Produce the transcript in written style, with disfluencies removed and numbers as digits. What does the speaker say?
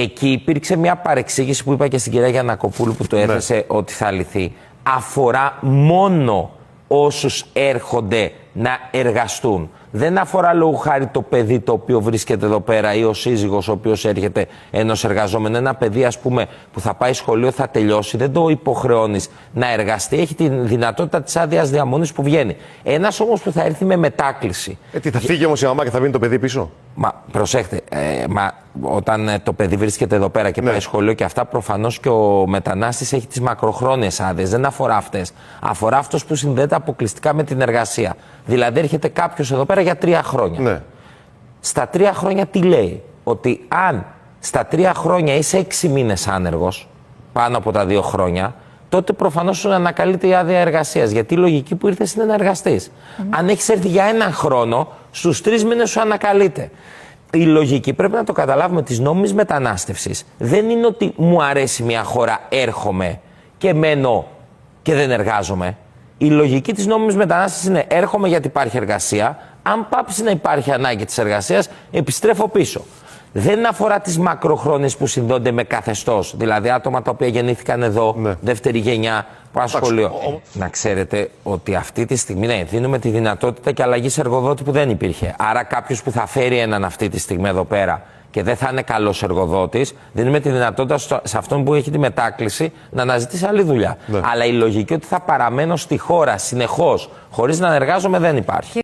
εκεί υπήρξε μια παρεξήγηση που είπα και στην κυρία Γιαννακοπούλου που το έθεσε ότι θα λυθεί. Αφορά μόνο όσους έρχονται να εργαστούν. Δεν αφορά λόγου χάρη το παιδί το οποίο βρίσκεται εδώ πέρα ή ο σύζυγος ο οποίος έρχεται ενός εργαζόμενου. Ένα παιδί, ας πούμε, που θα πάει σχολείο, θα τελειώσει, δεν το υποχρεώνεις να εργαστεί. Έχει τη δυνατότητα της άδειας διαμονής που βγαίνει. Ένας όμως που θα έρθει με μετάκληση. Τι θα φύγει όμως η μαμά και θα μείνει το παιδί πίσω. Μα προσέχτε, όταν το παιδί βρίσκεται εδώ πέρα και πάει σχολείο και αυτά, προφανώς και ο μετανάστης έχει τις μακροχρόνιες άδειες. Δεν αφορά αυτές. Αφορά αυτός που συνδέεται αποκλειστικά με την εργασία. Δηλαδή, έρχεται κάποιος εδώ πέρα για 3 χρόνια. Ναι. Στα 3 χρόνια τι λέει? Ότι αν στα 3 χρόνια είσαι 6 μήνες άνεργος, πάνω από τα 2 χρόνια, τότε προφανώς σου ανακαλείται η άδεια εργασίας. Γιατί η λογική που ήρθες είναι να εργαστείς. Αν έχεις έρθει για 1 χρόνο, στους 3 μήνες σου ανακαλείται. Η λογική, πρέπει να το καταλάβουμε, της νόμιμης μετανάστευσης δεν είναι ότι μου αρέσει μια χώρα, έρχομαι και μένω και δεν εργάζομαι. Η λογική της νόμιμης μετανάστευσης είναι έρχομαι γιατί υπάρχει εργασία, αν πάψει να υπάρχει ανάγκη της εργασίας, επιστρέφω πίσω. Δεν αφορά τις μακροχρόνιες που συνδέονται με καθεστώς, δηλαδή άτομα τα οποία γεννήθηκαν εδώ, δεύτερη γενιά, που σχολείο. Να ξέρετε ότι αυτή τη στιγμή δίνουμε τη δυνατότητα και αλλαγής εργοδότη που δεν υπήρχε. Άρα κάποιος που θα φέρει έναν αυτή τη στιγμή εδώ πέρα και δεν θα είναι καλός εργοδότης, δίνουμε τη δυνατότητα σε αυτόν που έχει τη μετάκληση να αναζητήσει άλλη δουλειά. Αλλά η λογική ότι θα παραμένω στη χώρα συνεχώς χωρίς να εργάζομαι δεν υπάρχει.